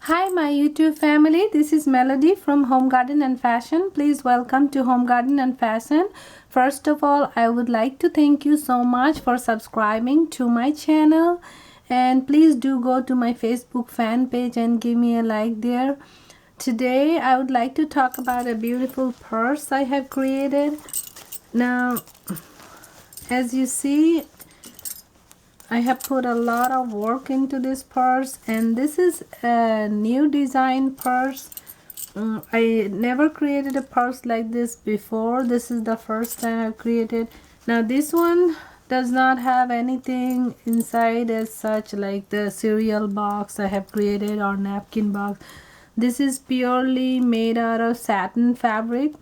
Hi my YouTube family, this is Melody from Home Garden and Fashion. Please welcome to Home Garden and Fashion. First of all, I would like to thank you so much for subscribing to my channel, and please do go to my Facebook fan page and give me a like there. Today I would like to talk about a beautiful purse I have created. Now, as you see, I have put a lot of work into this purse, and this is a new design purse. I never created a purse like this before. This is the first time I've created. Now this one does not have anything inside as such, like the cereal box I have created or napkin box. This is purely made out of satin fabric.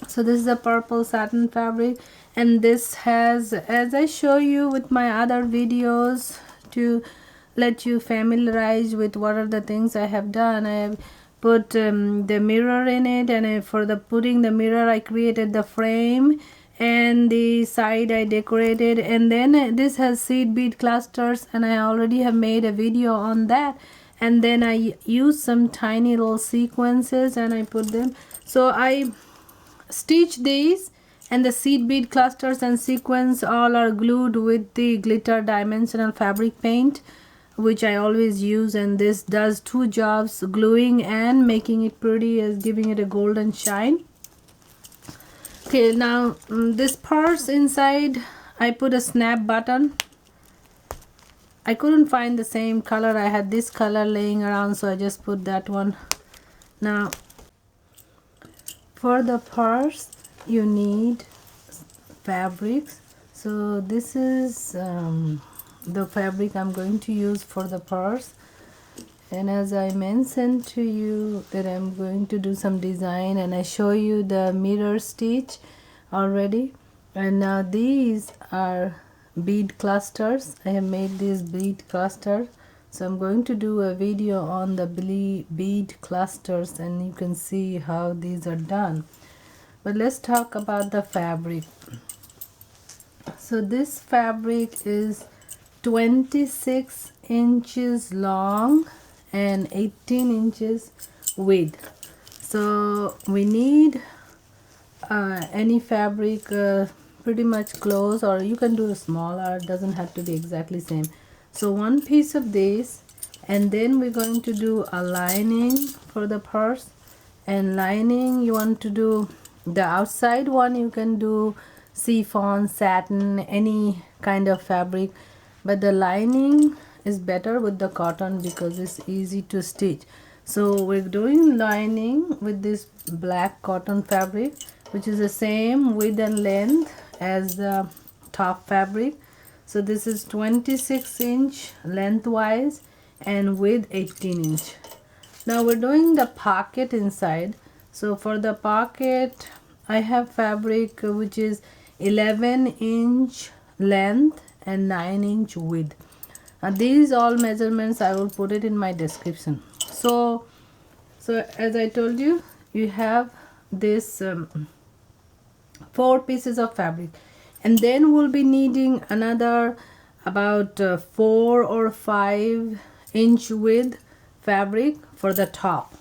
So this is a purple satin fabric, and this has, as I show you with my other videos to let you familiarize with what are the things I have done, I have put the mirror in it, and for the putting the mirror I created the frame, and the side I decorated, and then this has seed bead clusters, and I already have made a video on that. And then I use some tiny little sequences and I put them. So I stitch these, and the seed bead clusters and sequins all are glued with the glitter dimensional fabric paint, which I always use, and this does two jobs, gluing and making it pretty, as giving it a golden shine. Okay, now this purse inside I put a snap button. I couldn't find the same color. I had this color laying around, so I just put that one. Now for the purse you need fabrics. So this is the fabric I'm going to use for the purse, and as I mentioned to you that I'm going to do some design, and I show you the mirror stitch already. And now these are bead clusters. I have made these bead clusters, so I'm going to do a video on the bead clusters, and you can see how these are done. But let's talk about the fabric. So this fabric is 26 inches long and 18 inches width. So we need any fabric pretty much close, or you can do a smaller, it doesn't have to be exactly same. So one piece of this, and then we're going to do a lining for the purse. And lining, you want to do the outside one, you can do chiffon, satin, any kind of fabric, but the lining is better with the cotton because it's easy to stitch. So we're doing lining with this black cotton fabric, which is the same width and length as the top fabric. So this is 26 inch lengthwise and width 18 inch. Now we're doing the pocket inside. So for the pocket I have fabric which is 11 inch length and 9 inch width. These all measurements I will put it in my description. So as I told you, you have this 4 pieces of fabric, and then we'll be needing another about 4 or 5 inch width fabric for the top.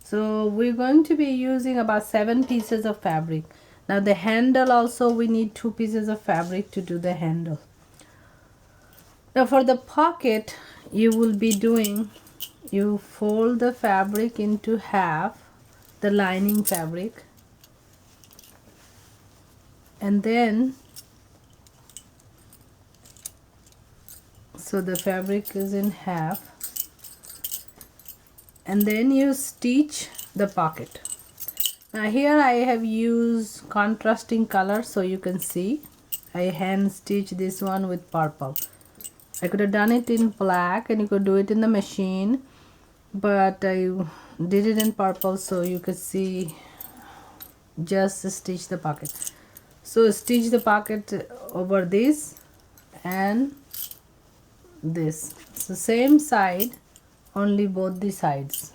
So we're going to be using about 7 pieces of fabric. Now the handle also, we need 2 pieces of fabric to do the handle. Now for the pocket, you will be doing, you fold the fabric into half, the lining fabric, and then so the fabric is in half, and then you stitch the pocket. Now here I have used contrasting colors, so you can see I hand stitch this one with purple. I could have done it in black and you could do it in the machine, but I did it in purple so you could see, just stitch the pocket. So stitch the pocket over this and this. It's the same side, only both the sides.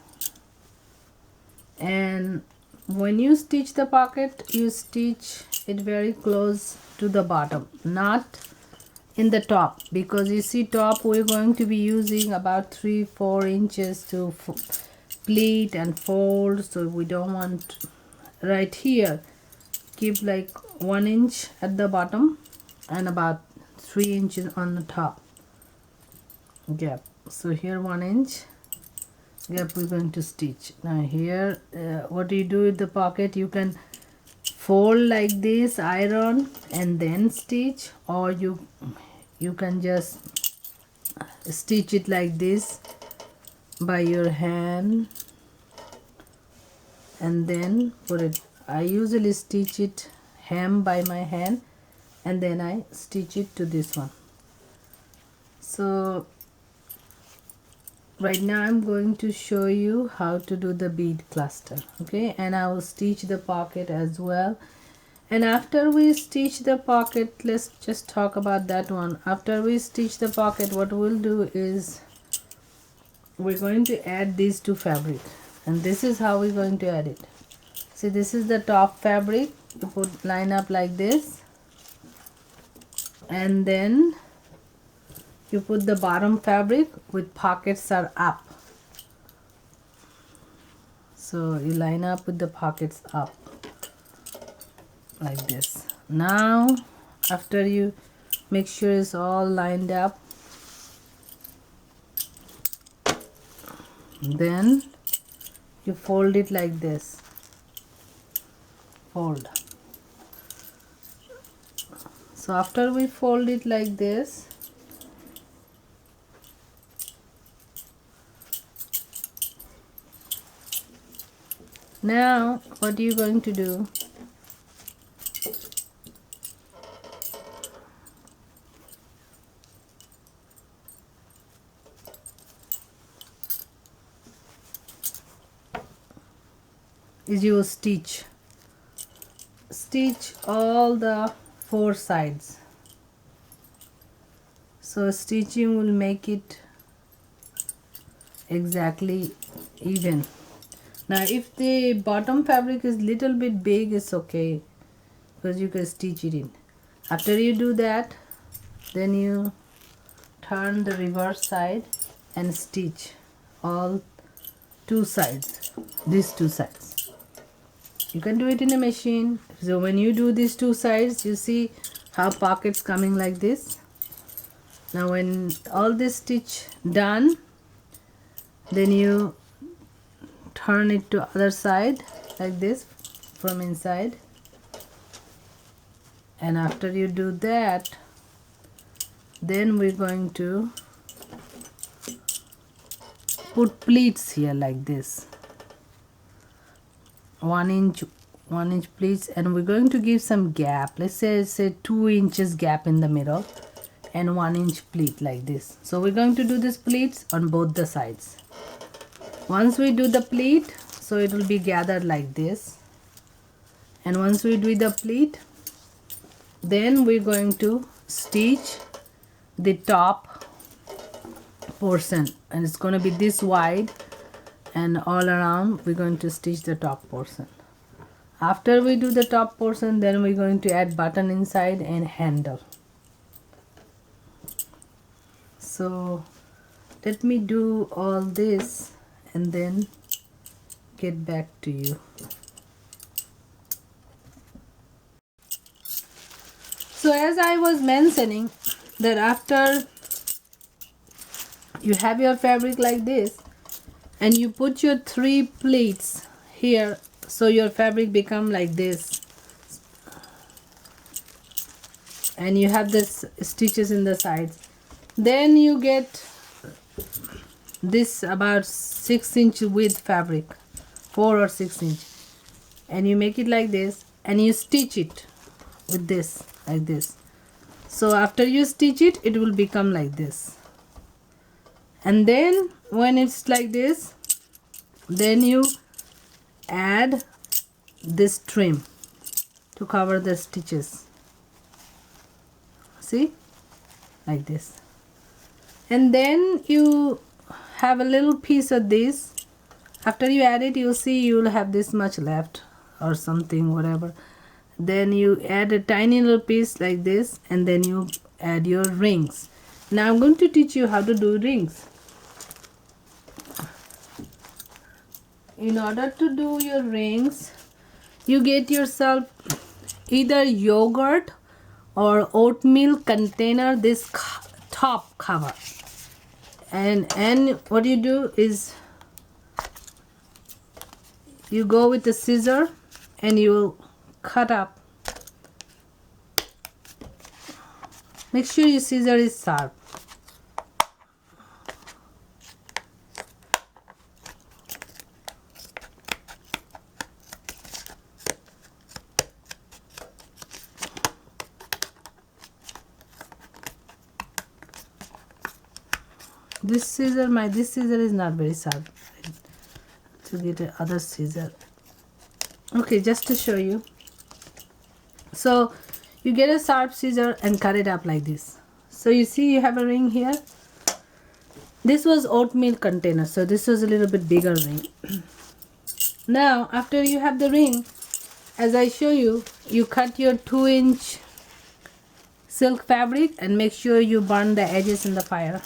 And when you stitch the pocket, you stitch it very close to the bottom, not in the top, because you see top we're going to be using about 3-4 inches to pleat and fold, so we don't want right here. Keep like 1 inch at the bottom and about 3 inches on the top gap. So here 1 inch gap we're going to stitch. Now here what you do with the pocket, you can fold like this, iron and then stitch, or you can just stitch it like this by your hand and then put it. I usually stitch it hem by my hand and then I stitch it to this one. So right now I'm going to show you how to do the bead cluster, okay, and I will stitch the pocket as well. And after we stitch the pocket, let's just talk about that one. After we stitch the pocket, what we'll do is we're going to add these two fabric, and this is how we're going to add it. See, this is the top fabric. You put line up like this, and then you put the bottom fabric with pockets are up. So you line up with the pockets up like this. Now after you make sure it's all lined up, then you fold it like this. Fold. So after we fold it like this, now what are you going to do? Is you stitch all the 4 sides. So stitching will make it exactly even. Now if the bottom fabric is little bit big, it's okay, because you can stitch it in. After you do that, then you turn the reverse side and stitch all 2 sides, these 2 sides. You can do it in a machine. So when you do these 2 sides, you see how pockets coming like this. Now when all this stitch done, then you turn it to other side like this from inside, and after you do that, then we're going to put pleats here like this. 1 inch pleats, and we're going to give some gap. Let's say 2 inches gap in the middle and 1 inch pleat like this. So we're going to do this pleats on both the sides. Once we do the pleat, so it will be gathered like this, and once we do the pleat, then we're going to stitch the top portion, and it's going to be this wide, and all around we're going to stitch the top portion. After we do the top portion, then we're going to add button inside and handle. So let me do all this and then get back to you. So as I was mentioning, that after you have your fabric like this and you put your 3 pleats here, so your fabric become like this, and you have this stitches in the sides, then you get this about 6 inch width fabric, 4 or 6 inch, and you make it like this and you stitch it with this like this. So after you stitch it, it will become like this, and then when it's like this, then you add this trim to cover the stitches. See, like this, and then you have a little piece of this. After you add it, you'll see you'll have this much left or something, whatever. Then you add a tiny little piece like this, and then you add your rings. Now I'm going to teach you how to do rings. In order to do your rings, you get yourself either yogurt or oatmeal container, this top cover, and what you do is you go with the scissor and you will cut up. Make sure your scissor is sharp. This scissor is not very sharp. To get another scissor. Okay, just to show you. So you get a sharp scissor and cut it up like this. So you see you have a ring here. This was oatmeal container, so this was a little bit bigger ring. Now after you have the ring, as I show you, you cut your 2-inch silk fabric and make sure you burn the edges in the fire.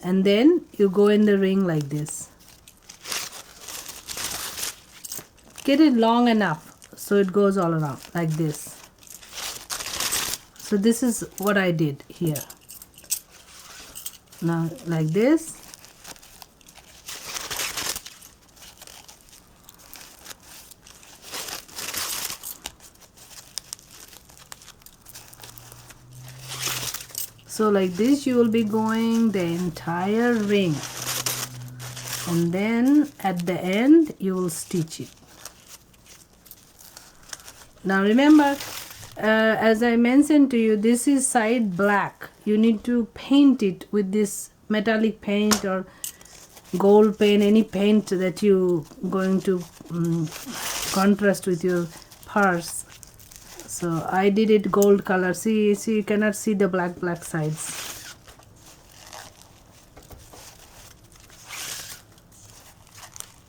And then you go in the ring like this. Get it long enough so it goes all around like this. So this is what I did here. Now like this. So like this you will be going the entire ring, and then at the end you will stitch it. Now remember, as I mentioned to you, this is side black. You need to paint it with this metallic paint or gold paint, any paint that you going to contrast with your purse. So I did it gold color. See, you cannot see the black sides.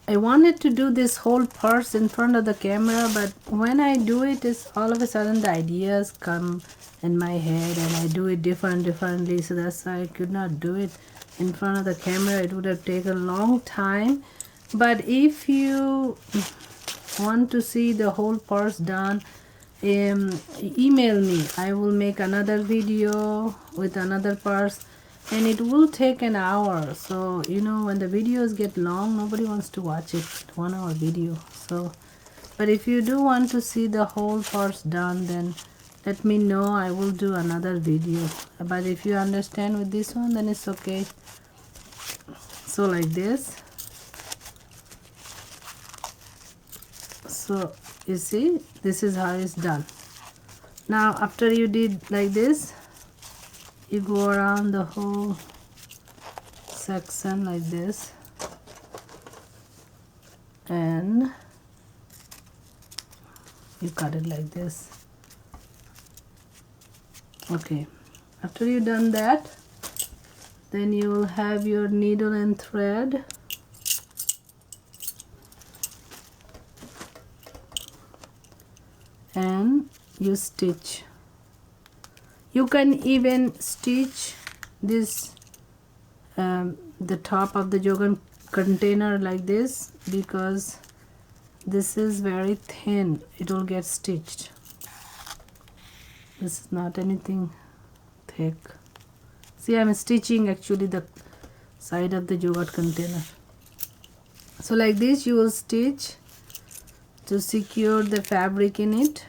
I wanted to do this whole purse in front of the camera, but when I do it, is all of a sudden the ideas come in my head and I do it differently. So that's why I could not do it in front of the camera. It would have taken a long time. But if you want to see the whole purse done, email me. I will make another video with another purse, and it will take an hour. So you know, when the videos get long, nobody wants to watch it, 1 hour video. So but if you do want to see the whole purse done, then let me know. I will do another video. But if you understand with this one, then it's okay. So like this. So you see, this is how it's done. Now after you did like this, you go around the whole section like this, and you cut it like this. Okay, after you done that, then you will have your needle and thread. And you stitch. You can even stitch this the top of the yogurt container like this, because this is very thin. It will get stitched. This is not anything thick. See, I'm stitching actually the side of the yogurt container. So like this you will stitch to secure the fabric in it.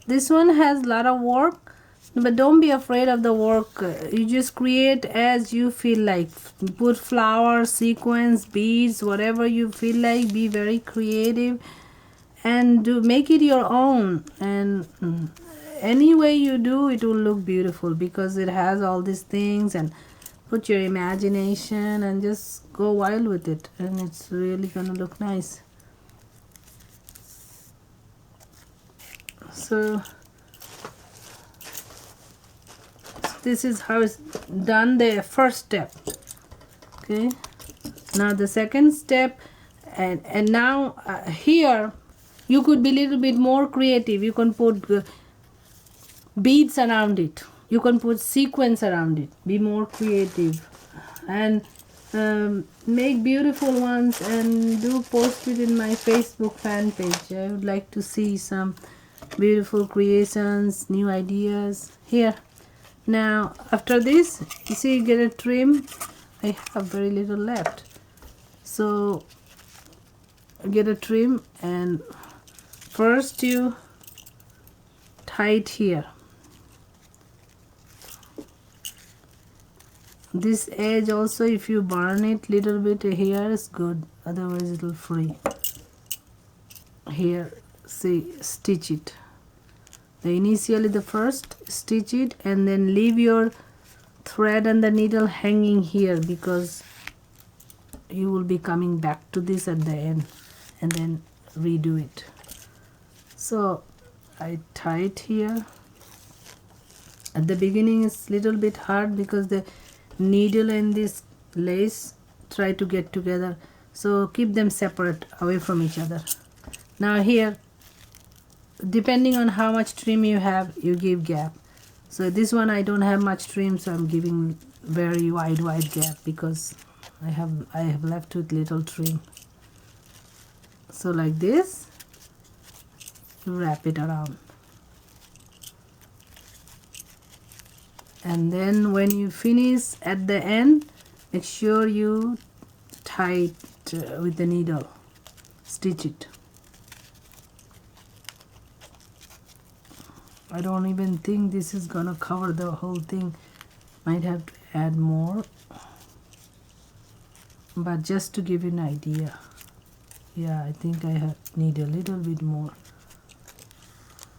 This one has a lot of work, but don't be afraid of the work. You just create as you feel like. Put flowers, sequins, beads, whatever you feel like. Be very creative and make it your own. And any way you do, it will look beautiful, because it has all these things. And put your imagination and just go wild with it, and it's really gonna look nice. So this is how it's done, the first step. Okay, now the second step, And now here you could be a little bit more creative. You can put beads around it, you can put sequins around it, be more creative, and make beautiful ones, and do post it in my Facebook fan page. I would like to see some beautiful creations, new ideas here. Now after this, you see, you get a trim. I have very little left, so get a trim, and first you tie it here. This edge also, if you burn it little bit here is good, otherwise it will free. Here, see, stitch it. Initially the first stitch it, and then leave your thread and the needle hanging here, because you will be coming back to this at the end and then redo it. So I tie it here. At the beginning it's little bit hard because the needle and this lace try to get together, so keep them separate, away from each other. Now here, depending on how much trim you have, you give gap. So this one I don't have much trim, so I'm giving very wide gap, because I have left with little trim. So like this, you wrap it around, and then when you finish at the end, make sure you tie it with the needle, stitch it. I don't even think this is gonna cover the whole thing, might have to add more, but just to give you an idea. Yeah, I think I need a little bit more.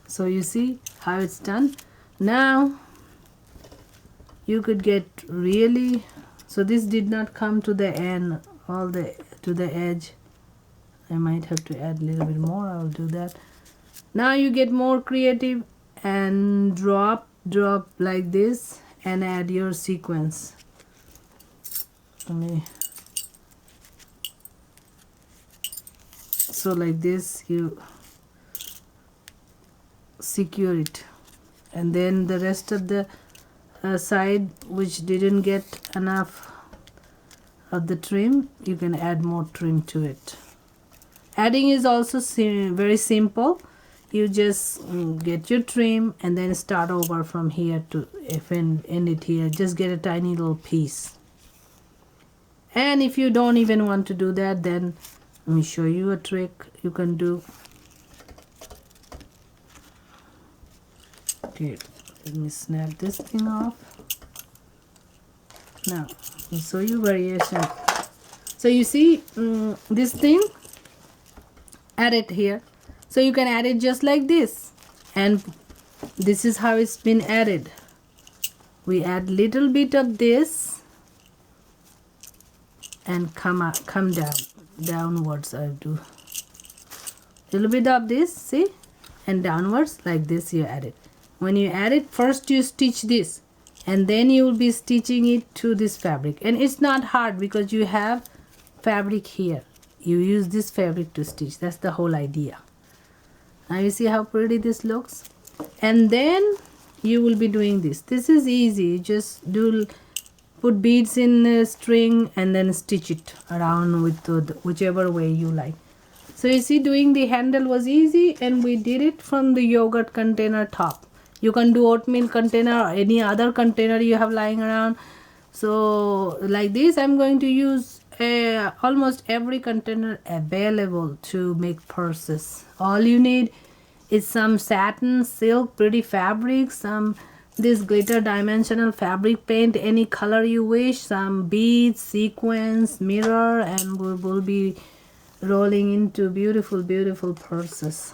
So you see how it's done. Now you could get really, so this did not come to the end, to the edge. I might have to add a little bit more, I'll do that. Now you get more creative, and drop like this, and add your sequence. So like this you secure it, and then the rest of the side which didn't get enough of the trim, you can add more trim to it. Adding is also very simple. You just get your trim and then start over from here to end it here. Just get a tiny little piece. And if you don't even want to do that, then let me show you a trick you can do. Okay, let me snap this thing off. Now I'll show you variation. So you see this thing, add it here. So you can add it just like this, and this is how it's been added. We add little bit of this and come down, downwards. I do little bit of this, see, and downwards like this you add it. When you add it, first you stitch this, and then you will be stitching it to this fabric, and it's not hard because you have fabric here. You use this fabric to stitch. That's the whole idea. Now you see how pretty this looks, and then you will be doing this. This is easy. You just put beads in the string and then stitch it around with whichever way you like. So you see, doing the handle was easy, and we did it from the yogurt container top. You can do oatmeal container or any other container you have lying around. So like this, I'm going to use almost every container available to make purses. All you need is some satin, silk, pretty fabric, some this glitter dimensional fabric paint, any color you wish, some beads, sequins, mirror, and we will be rolling into beautiful purses.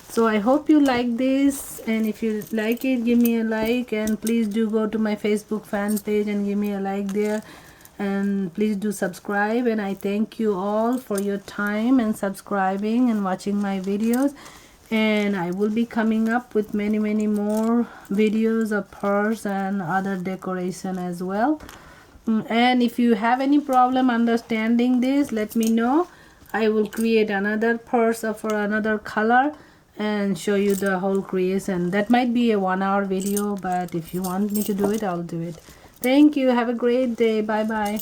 So I hope you like this, and if you like it, give me a like, and please do go to my Facebook fan page and give me a like there, and please do subscribe. And I thank you all for your time and subscribing and watching my videos, and I will be coming up with many more videos of purse and other decoration as well. And if you have any problem understanding this, let me know. I will create another purse for another color and show you the whole creation. That might be a 1-hour video, but if you want me to do it, I'll do it. Thank you. Have a great day. Bye bye.